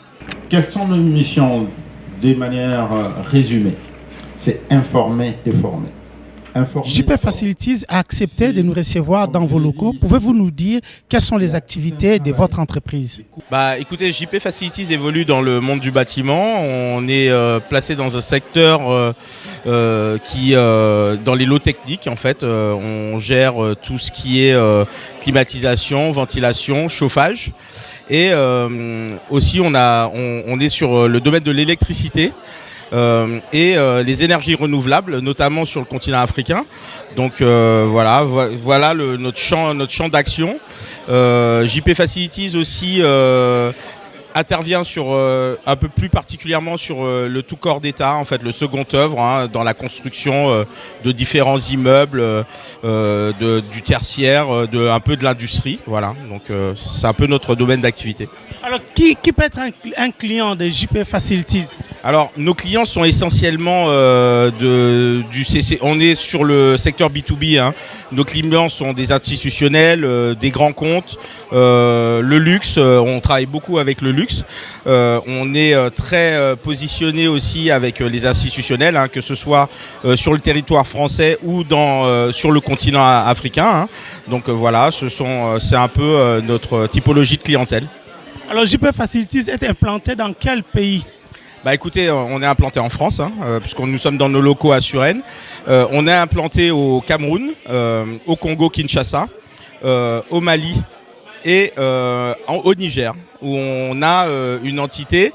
Speaker 14: Quelles sont nos missions de manière résumée? C'est informer et former.
Speaker 1: JP Facilities a accepté de nous recevoir dans vos locaux. Pouvez-vous nous dire quelles sont les activités de votre entreprise?
Speaker 15: Écoutez, JP Facilities évolue dans le monde du bâtiment. On est placé dans un secteur qui dans les lots techniques en fait. On gère tout ce qui est climatisation, ventilation, chauffage. Et aussi on est sur le domaine de l'électricité. Et les énergies renouvelables, notamment sur le continent africain. Donc voilà notre champ d'action. JP Facilities aussi intervient sur un peu plus particulièrement sur le tout corps d'État, en fait le second œuvre, dans la construction de différents immeubles, du tertiaire, un peu de l'industrie. Voilà, donc c'est un peu notre domaine d'activité.
Speaker 1: Alors qui peut être un client de JP Facilities?
Speaker 15: Alors nos clients sont essentiellement du CC. On est sur le secteur B2B. Nos clients sont des institutionnels, des grands comptes, le luxe. On travaille beaucoup avec le luxe. On est très positionné aussi avec les institutionnels, que ce soit sur le territoire français ou sur le continent africain. Donc voilà, c'est un peu notre typologie de clientèle.
Speaker 1: Alors JP Facilities est implanté dans quel pays?
Speaker 15: Bah écoutez, on est implanté en France, hein, puisque nous sommes dans nos locaux à Suresnes. On est implanté au Cameroun, au Congo-Kinshasa, au Mali et au Niger, où on a une entité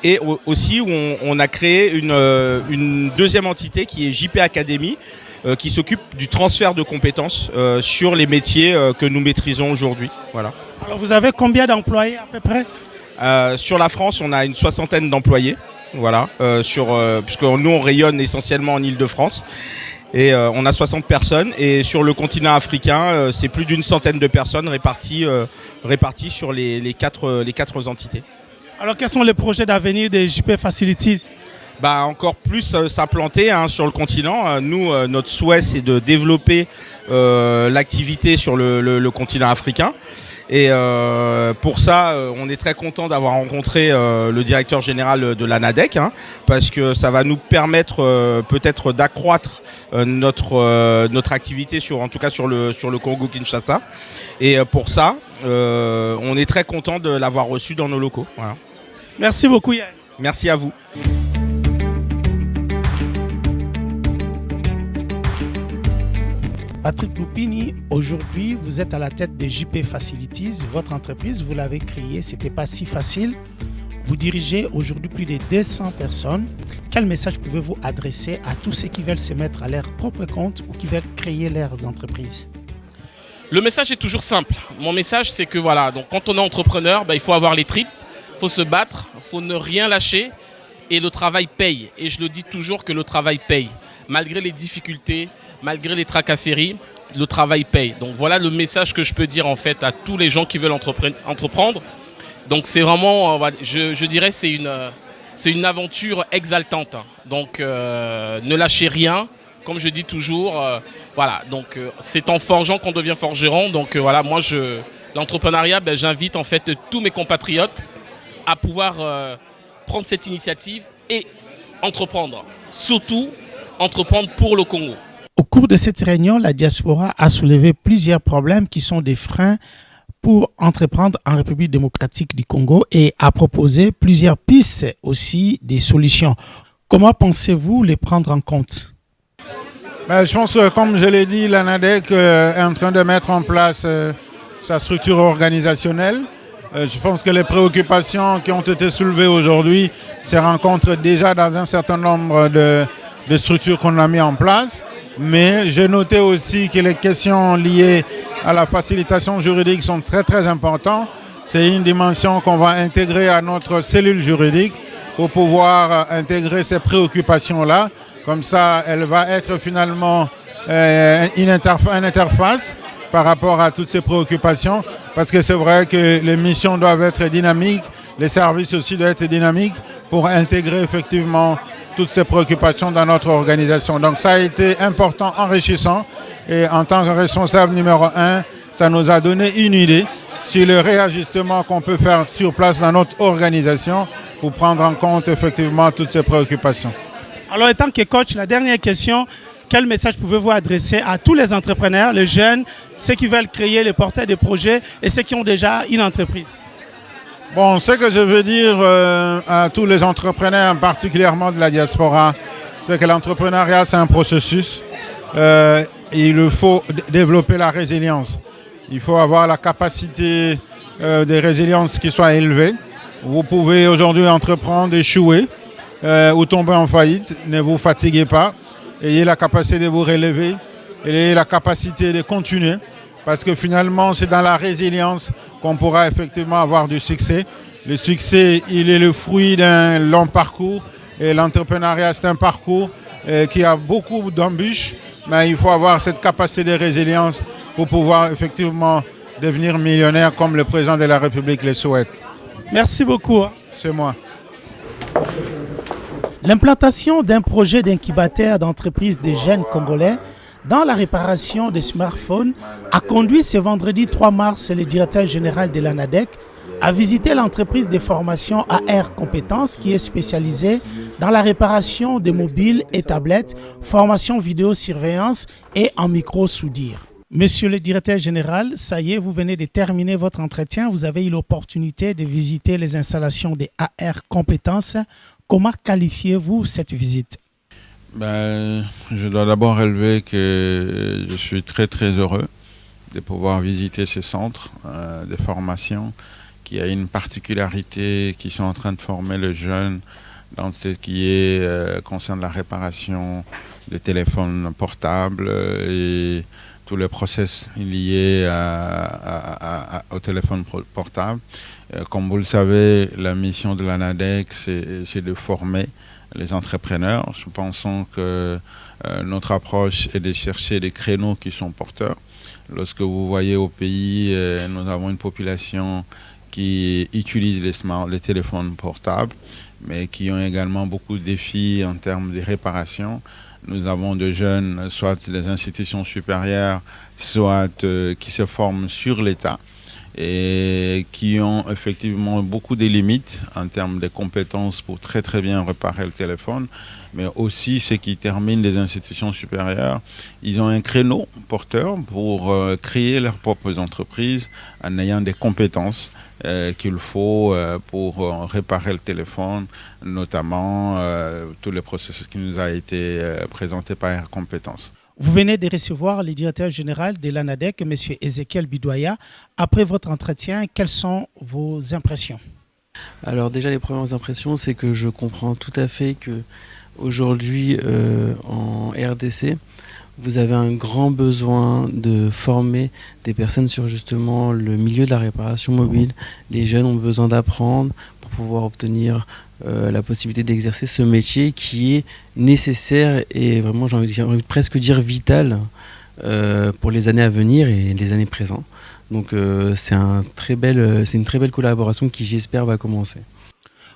Speaker 15: et aussi où on a créé une deuxième entité qui est JP Academy, qui s'occupe du transfert de compétences sur les métiers que nous maîtrisons aujourd'hui. Voilà.
Speaker 1: Alors vous avez combien d'employés à peu près ?
Speaker 15: Sur la France, on a une 60aine d'employés, voilà, puisque nous on rayonne essentiellement en Île-de-France, et on a 60 personnes. Et sur le continent africain, c'est plus d'une centaine de personnes réparties sur les quatre entités.
Speaker 1: Alors quels sont les projets d'avenir des JP Facilities ?
Speaker 15: Bah, encore plus s'implanter sur le continent. Nous, notre souhait, c'est de développer l'activité sur le continent africain. Et pour ça, on est très content d'avoir rencontré le directeur général de l'ANADEC, parce que ça va nous permettre peut-être d'accroître notre activité en tout cas sur le Congo-Kinshasa. Et pour ça, on est très content de l'avoir reçu dans nos locaux. Voilà.
Speaker 1: Merci beaucoup Yann.
Speaker 15: Merci à vous.
Speaker 1: Patrick Loupini, aujourd'hui, vous êtes à la tête de JP Facilities. Votre entreprise, vous l'avez créée, ce n'était pas si facile. Vous dirigez aujourd'hui plus de 200 personnes. Quel message pouvez-vous adresser à tous ceux qui veulent se mettre à leur propre compte ou qui veulent créer leurs entreprises ?
Speaker 13: Le message est toujours simple. Mon message, c'est que voilà, donc quand on est entrepreneur, il faut avoir les tripes, il faut se battre, il faut ne rien lâcher et le travail paye. Et je le dis toujours que le travail paye. Malgré les difficultés, malgré les tracasseries, le travail paye. Donc voilà le message que je peux dire en fait à tous les gens qui veulent entreprendre. Donc c'est vraiment, je dirais, c'est une aventure exaltante. Donc ne lâchez rien, comme je dis toujours. Voilà, donc c'est en forgeant qu'on devient forgeron. Donc voilà, moi l'entrepreneuriat, j'invite en fait tous mes compatriotes à pouvoir prendre cette initiative et entreprendre. Surtout entreprendre pour le Congo.
Speaker 1: Au cours de cette réunion, la diaspora a soulevé plusieurs problèmes qui sont des freins pour entreprendre en République démocratique du Congo et a proposé plusieurs pistes aussi des solutions. Comment pensez-vous les prendre en compte ?
Speaker 2: Je pense que, comme je l'ai dit, l'ANADEC est en train de mettre en place sa structure organisationnelle. Je pense que les préoccupations qui ont été soulevées aujourd'hui se rencontrent déjà dans un certain nombre de structures qu'on a mis en place. Mais j'ai noté aussi que les questions liées à la facilitation juridique sont très très importantes. C'est une dimension qu'on va intégrer à notre cellule juridique pour pouvoir intégrer ces préoccupations-là. Comme ça, elle va être finalement une interface par rapport à toutes ces préoccupations. Parce que c'est vrai que les missions doivent être dynamiques, les services aussi doivent être dynamiques pour intégrer effectivement toutes ces préoccupations dans notre organisation. Donc ça a été important, enrichissant. Et en tant que responsable numéro 1, ça nous a donné une idée sur le réajustement qu'on peut faire sur place dans notre organisation pour prendre en compte effectivement toutes ces préoccupations.
Speaker 1: Alors, en tant que coach, la dernière question, quel message pouvez-vous adresser à tous les entrepreneurs, les jeunes, ceux qui veulent créer, les porteurs de projets et ceux qui ont déjà une entreprise ?
Speaker 2: Bon, ce que je veux dire à tous les entrepreneurs, particulièrement de la diaspora, c'est que l'entrepreneuriat, c'est un processus. Il faut développer la résilience. Il faut avoir la capacité de résilience qui soit élevée. Vous pouvez aujourd'hui entreprendre, échouer ou tomber en faillite. Ne vous fatiguez pas. Ayez la capacité de vous relever. Ayez la capacité de continuer. Parce que finalement, c'est dans la résilience qu'on pourra effectivement avoir du succès. Le succès, il est le fruit d'un long parcours. Et l'entrepreneuriat, c'est un parcours qui a beaucoup d'embûches. Mais il faut avoir cette capacité de résilience pour pouvoir effectivement devenir millionnaire comme le président de la République le souhaite.
Speaker 1: Merci beaucoup.
Speaker 2: C'est moi.
Speaker 1: L'implantation d'un projet d'incubateur d'entreprises des jeunes congolais dans la réparation des smartphones a conduit ce vendredi 3 mars le directeur général de l'ANADEC à visiter l'entreprise de formation AR Compétences qui est spécialisée dans la réparation des mobiles et tablettes, formation vidéosurveillance et en micro-soudure. Monsieur le directeur général, ça y est, vous venez de terminer votre entretien. Vous avez eu l'opportunité de visiter les installations des AR Compétences. Comment qualifiez-vous cette visite?
Speaker 2: Je dois d'abord relever que je suis très très heureux de pouvoir visiter ces centres de formation qui a une particularité, qui sont en train de former les jeunes dans ce qui concerne la réparation des téléphones portables et tous les process liés au téléphone portable. Comme vous le savez, la mission de l'ANADEC, c'est de former les entrepreneurs. Nous pensons que notre approche est de chercher des créneaux qui sont porteurs. Lorsque vous voyez au pays, nous avons une population qui utilise les téléphones portables, mais qui ont également beaucoup de défis en termes de réparation. Nous avons des jeunes, soit des institutions supérieures, soit qui se forment sur l'État et qui ont effectivement beaucoup de limites en termes de compétences pour très très bien réparer le téléphone, mais aussi ceux qui terminent des institutions supérieures, ils ont un créneau porteur pour créer leurs propres entreprises en ayant des compétences qu'il faut pour réparer le téléphone, notamment tous les processus qui nous a été présentés par Air Compétences.
Speaker 1: Vous venez de recevoir le directeur général de l'ANADEC, M. Ezekiel Bidoya. Après votre entretien, quelles sont vos impressions?
Speaker 16: Alors déjà, les premières impressions, c'est que je comprends tout à fait que aujourd'hui en RDC, vous avez un grand besoin de former des personnes sur justement le milieu de la réparation mobile. Les jeunes ont besoin d'apprendre pour pouvoir obtenir la possibilité d'exercer ce métier qui est nécessaire et vraiment, j'ai envie de presque dire vital pour les années à venir et les années présentes. Donc c'est une très belle collaboration qui, j'espère, va commencer.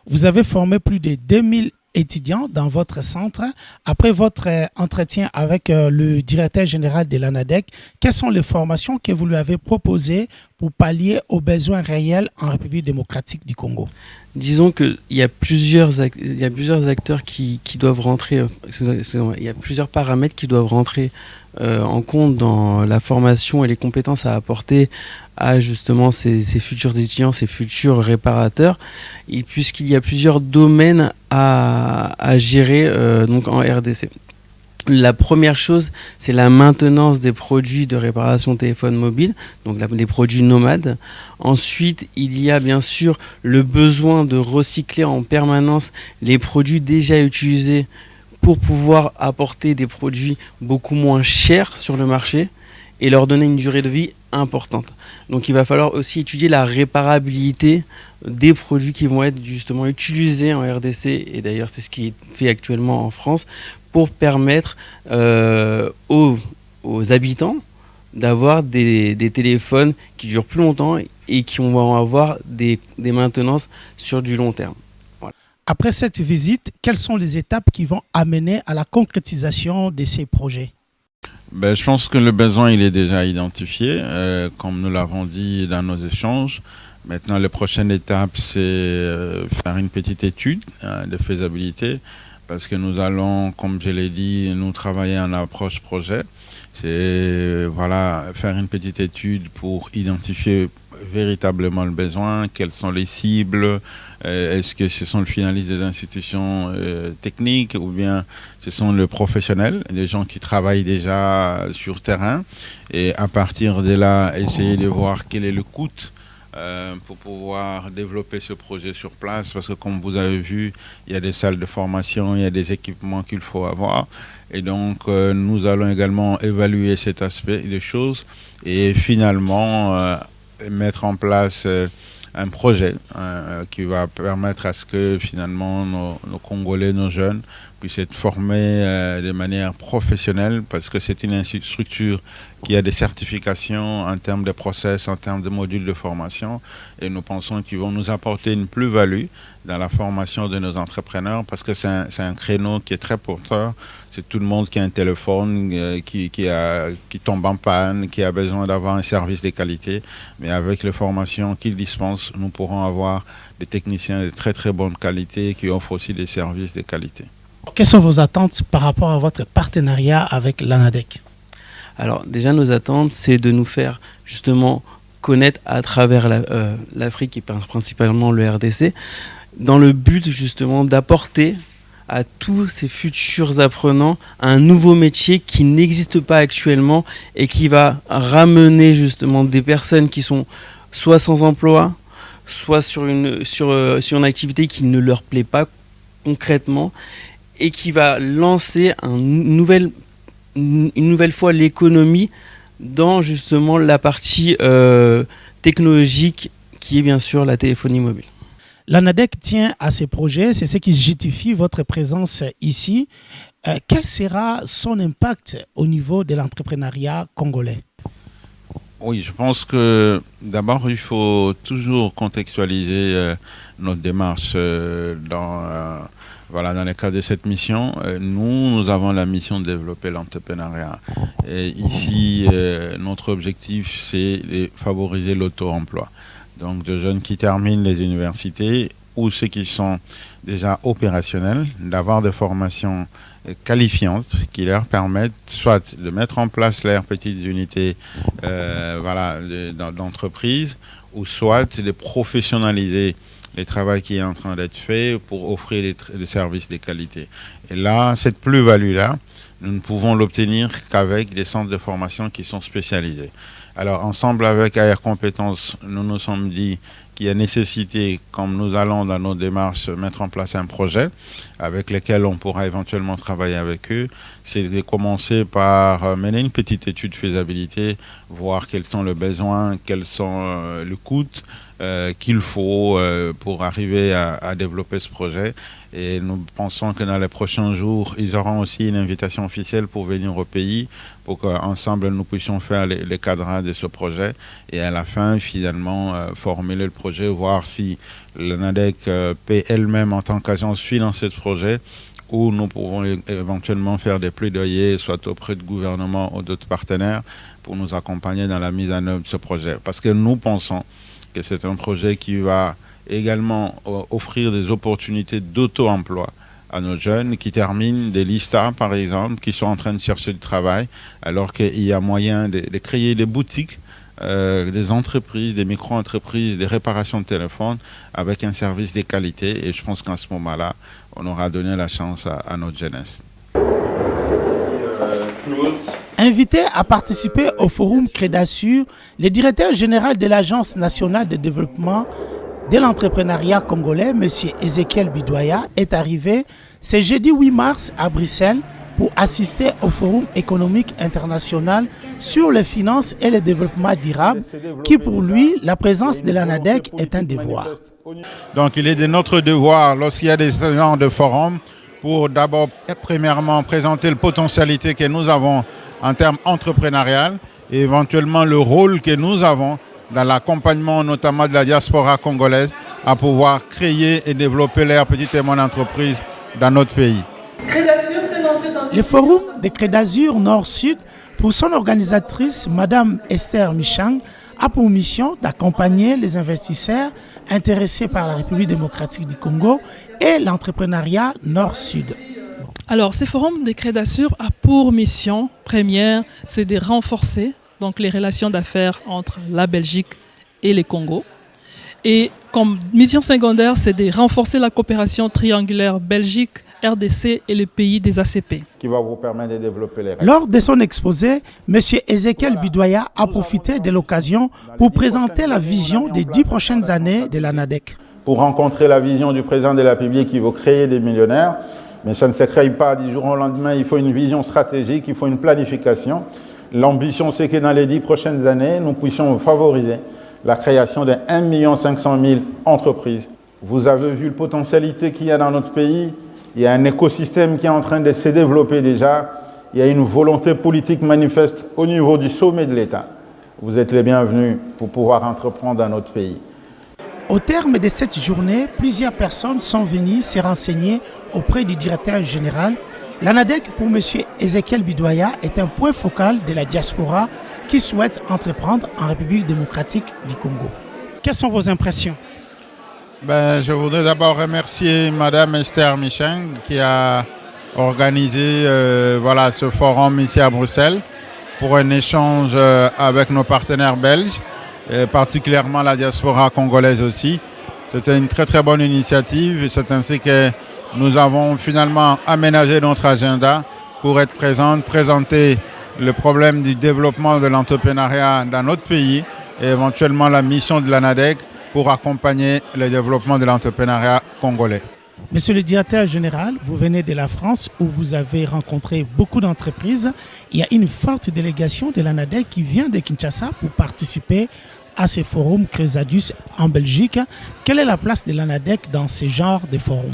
Speaker 1: Vous avez formé plus de 2000 étudiants dans votre centre. Après votre entretien avec le directeur général de l'ANADEC, quelles sont les formations que vous lui avez proposées pour pallier aux besoins réels en République démocratique du Congo?
Speaker 16: Disons qu'il y a plusieurs acteurs qui doivent rentrer, il y a plusieurs paramètres qui doivent rentrer en compte dans la formation et les compétences à apporter à justement ces futurs étudiants, ces futurs réparateurs, et puisqu'il y a plusieurs domaines à gérer donc en RDC. La première chose, c'est la maintenance des produits de réparation téléphone mobile, donc des produits nomades. Ensuite, il y a bien sûr le besoin de recycler en permanence les produits déjà utilisés pour pouvoir apporter des produits beaucoup moins chers sur le marché et leur donner une durée de vie importante. Donc il va falloir aussi étudier la réparabilité des produits qui vont être justement utilisés en RDC, et d'ailleurs c'est ce qui est fait actuellement en France, pour permettre aux habitants d'avoir des téléphones qui durent plus longtemps et qui vont avoir des maintenances sur du long terme. Voilà.
Speaker 1: Après cette visite, quelles sont les étapes qui vont amener à la concrétisation de ces projets?
Speaker 2: Je pense que le besoin il est déjà identifié, comme nous l'avons dit dans nos échanges. Maintenant, la prochaine étape, c'est faire une petite étude de faisabilité, parce que nous allons, comme je l'ai dit, nous travailler en approche projet. C'est faire une petite étude pour identifier véritablement le besoin, quelles sont les cibles, est-ce que ce sont les finalistes des institutions techniques ou bien ce sont les professionnels, les gens qui travaillent déjà sur terrain, et à partir de là, essayer de voir quel est le coût pour pouvoir développer ce projet sur place, parce que comme vous avez vu, il y a des salles de formation, il y a des équipements qu'il faut avoir, et donc nous allons également évaluer cet aspect des choses et finalement mettre en place un projet qui va permettre à ce que finalement nos Congolais, nos jeunes puissent être formés de manière professionnelle, parce que c'est une structure qui a des certifications en termes de process, en termes de modules de formation, et nous pensons qu'ils vont nous apporter une plus-value dans la formation de nos entrepreneurs, parce que c'est un créneau qui est très porteur. C'est tout le monde qui a un téléphone, qui tombe en panne, qui a besoin d'avoir un service de qualité. Mais avec les formations qu'ils dispensent, nous pourrons avoir des techniciens de très très bonne qualité qui offrent aussi des services de qualité.
Speaker 1: Quelles sont vos attentes par rapport à votre partenariat avec l'ANADEC?
Speaker 16: Alors déjà, nos attentes, c'est de nous faire justement connaître à travers l'Afrique et principalement le RDC, dans le but justement d'apporter à tous ces futurs apprenants un nouveau métier qui n'existe pas actuellement et qui va ramener justement des personnes qui sont soit sans emploi, soit sur une activité qui ne leur plaît pas concrètement et qui va lancer une nouvelle fois l'économie dans justement la partie technologique qui est bien sûr la téléphonie mobile.
Speaker 1: L'ANADEC tient à ces projets, c'est ce qui justifie votre présence ici. Quel sera son impact au niveau de l'entrepreneuriat congolais?
Speaker 2: Oui, je pense que d'abord, il faut toujours contextualiser notre démarche dans le cadre de cette mission. Nous avons la mission de développer l'entrepreneuriat. Et ici, notre objectif, c'est de favoriser l'auto-emploi. Donc, de jeunes qui terminent les universités ou ceux qui sont déjà opérationnels, d'avoir des formations qualifiantes qui leur permettent soit de mettre en place leurs petites unités d'entreprise, ou soit de professionnaliser le travail qui est en train d'être fait pour offrir des services de qualité. Et là, cette plus-value-là, nous ne pouvons l'obtenir qu'avec des centres de formation qui sont spécialisés. Alors, ensemble avec AR Compétences, nous nous sommes dit qu'il y a nécessité, comme nous allons dans nos démarches, mettre en place un projet avec lequel on pourra éventuellement travailler avec eux. C'est de commencer par mener une petite étude de faisabilité, voir quels sont les besoins, quels sont les coûts qu'il faut pour arriver à développer ce projet. Et nous pensons que dans les prochains jours, ils auront aussi une invitation officielle pour venir au pays, pour qu'ensemble nous puissions faire les cadrans de ce projet et à la fin, finalement, formuler le projet, voir si l'ANADEC peut elle-même en tant qu'agence financer ce projet, ou nous pourrons éventuellement faire des plaidoyers, soit auprès du gouvernement ou d'autres partenaires, pour nous accompagner dans la mise en œuvre de ce projet. Parce que nous pensons que c'est un projet qui va également offrir des opportunités d'auto-emploi à nos jeunes qui terminent des listas, par exemple, qui sont en train de chercher du travail, alors qu'il y a moyen de créer des boutiques, des entreprises, des micro-entreprises, des réparations de téléphones avec un service de qualité. Et je pense qu'en ce moment-là, on aura donné la chance à notre jeunesse.
Speaker 1: Invité à participer au forum Crédasur, le directeur général de l'Agence nationale de développement de l'entrepreneuriat congolais, M. Ezekiel Bidoya, est arrivé ce jeudi 8 mars à Bruxelles pour assister au Forum économique international sur les finances et le développement durable, qui pour lui, la présence de l'ANADEC est un devoir.
Speaker 2: Donc il est de notre devoir, lorsqu'il y a des genres de forums, pour d'abord, premièrement, présenter la potentialité que nous avons en termes entrepreneurial et éventuellement le rôle que nous avons dans l'accompagnement notamment de la diaspora congolaise à pouvoir créer et développer leurs petites et moyennes entreprises dans notre pays.
Speaker 1: Le forum de Crédasur Nord-Sud, pour son organisatrice, Mme Esther Michang, a pour mission d'accompagner les investisseurs intéressés par la République démocratique du Congo et l'entrepreneuriat Nord-Sud.
Speaker 17: Alors, ce forum de Crédasur a pour mission première, c'est de renforcer donc les relations d'affaires entre la Belgique et le Congo. Et comme mission secondaire, c'est de renforcer la coopération triangulaire Belgique, RDC et les pays des ACP.
Speaker 2: Qui va vous permettre de développer les...
Speaker 1: Lors de son exposé, M. Ezekiel Bidoya a profité de l'occasion pour présenter la vision des 10 prochaines années de l'ANADEC.
Speaker 14: Pour rencontrer la vision du président de la République qui veut créer des millionnaires, mais ça ne se crée pas du jour au lendemain, il faut une vision stratégique, il faut une planification. L'ambition, c'est que dans les 10 prochaines années, nous puissions favoriser la création de 1 500 000 entreprises. Vous avez vu la potentialité qu'il y a dans notre pays. Il y a un écosystème qui est en train de se développer déjà. Il y a une volonté politique manifeste au niveau du sommet de l'État. Vous êtes les bienvenus pour pouvoir entreprendre dans notre pays.
Speaker 1: Au terme de cette journée, plusieurs personnes sont venues se renseigner auprès du directeur général. L'ANADEC pour M. Ezekiel Bidoya est un point focal de la diaspora qui souhaite entreprendre en République démocratique du Congo. Quelles sont vos impressions?
Speaker 2: Je voudrais d'abord remercier Mme Esther Michang qui a organisé ce forum ici à Bruxelles. pour un échange avec nos partenaires belges, et particulièrement la diaspora congolaise aussi. C'était une très très bonne initiative et c'est ainsi que nous avons finalement aménagé notre agenda pour être présente, présenter le problème du développement de l'entrepreneuriat dans notre pays et éventuellement la mission de l'ANADEC pour accompagner le développement de l'entrepreneuriat congolais.
Speaker 1: Monsieur le directeur général, vous venez de la France où vous avez rencontré beaucoup d'entreprises. Il y a une forte délégation de l'ANADEC qui vient de Kinshasa pour participer à ce forum Cresadus en Belgique. Quelle est la place de l'ANADEC dans ce genre de forum?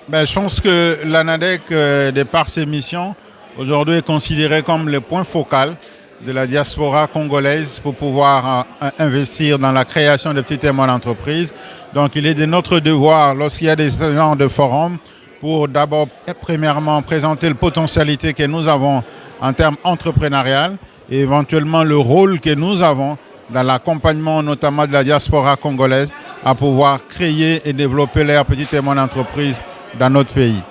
Speaker 2: Je pense que l'ANADEC, de par ses missions, aujourd'hui est considérée comme le point focal de la diaspora congolaise pour pouvoir investir dans la création de petites et moyennes entreprises. Donc il est de notre devoir, lorsqu'il y a des genres de forums, pour d'abord, premièrement, présenter la potentialité que nous avons en termes entrepreneurial et éventuellement le rôle que nous avons dans l'accompagnement notamment de la diaspora congolaise à pouvoir créer et développer leurs petites et moyennes entreprises dans notre pays.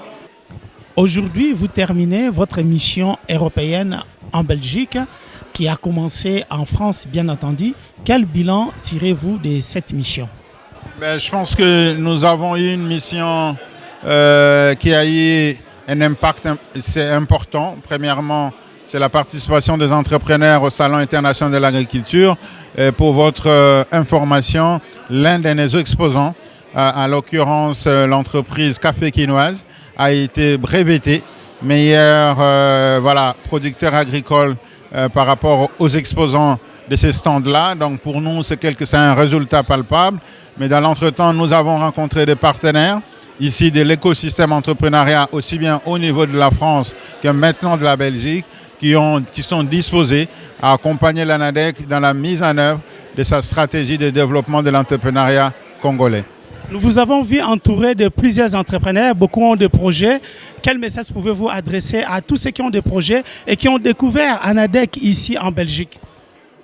Speaker 1: Aujourd'hui, vous terminez votre mission européenne en Belgique qui a commencé en France, bien entendu. Quel bilan tirez-vous de cette mission?
Speaker 2: Je pense que nous avons eu une mission qui a eu un impact important. Premièrement, c'est la participation des entrepreneurs au Salon international de l'agriculture. Pour votre information, l'un de nos exposants, en l'occurrence l'entreprise Café Quinoise, a été breveté meilleur producteur agricole par rapport aux exposants de ces stands-là. Donc pour nous, c'est un résultat palpable. Mais dans l'entretemps, nous avons rencontré des partenaires ici de l'écosystème entrepreneuriat, aussi bien au niveau de la France que maintenant de la Belgique, qui sont disposés à accompagner l'ANADEC dans la mise en œuvre de sa stratégie de développement de l'entrepreneuriat congolais.
Speaker 1: Nous vous avons vu entouré de plusieurs entrepreneurs, beaucoup ont des projets. Quel message pouvez-vous adresser à tous ceux qui ont des projets et qui ont découvert ANADEC ici en Belgique?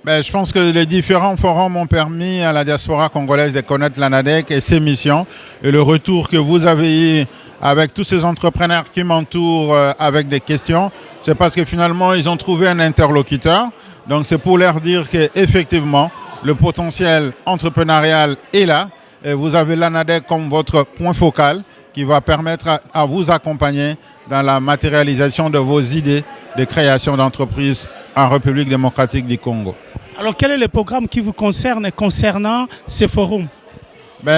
Speaker 2: Je pense que les différents forums ont permis à la diaspora congolaise de connaître l'ANADEC et ses missions. Et le retour que vous avez eu avec tous ces entrepreneurs qui m'entourent avec des questions, c'est parce que finalement, ils ont trouvé un interlocuteur. Donc c'est pour leur dire qu'effectivement, le potentiel entrepreneurial est là. Et vous avez l'ANADEC comme votre point focal qui va permettre à vous accompagner dans la matérialisation de vos idées de création d'entreprises en République démocratique du Congo.
Speaker 1: Alors quel est le programme qui vous concerne concernant ces forums?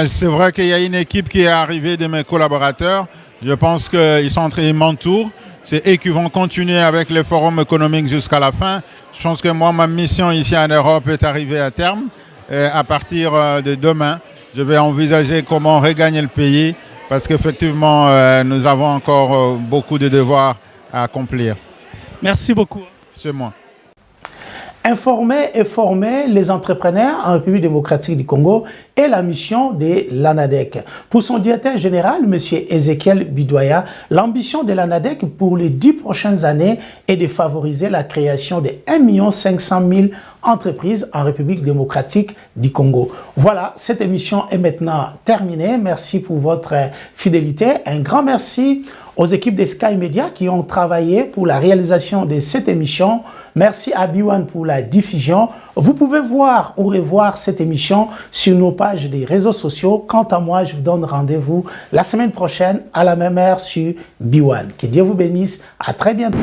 Speaker 2: C'est vrai qu'il y a une équipe qui est arrivée de mes collaborateurs. Je pense qu'ils m'entourent. C'est eux qui vont continuer avec les forums économiques jusqu'à la fin. Je pense que moi, ma mission ici en Europe est arrivée à terme. Et à partir de demain, je vais envisager comment regagner le pays parce qu'effectivement, nous avons encore beaucoup de devoirs à accomplir.
Speaker 1: Merci beaucoup.
Speaker 2: C'est moi.
Speaker 1: Informer et former les entrepreneurs en République démocratique du Congo est la mission de l'ANADEC. Pour son directeur général, M. Ezekiel Bidoya, l'ambition de l'ANADEC pour les 10 prochaines années est de favoriser la création de 1 500 000 entreprises en République démocratique du Congo. Voilà, cette émission est maintenant terminée. Merci pour votre fidélité. Un grand merci aux équipes de Sky Media qui ont travaillé pour la réalisation de cette émission. Merci à B1 pour la diffusion. Vous pouvez voir ou revoir cette émission sur nos pages des réseaux sociaux. Quant à moi, je vous donne rendez-vous la semaine prochaine à la même heure sur B1. Que Dieu vous bénisse. À très bientôt.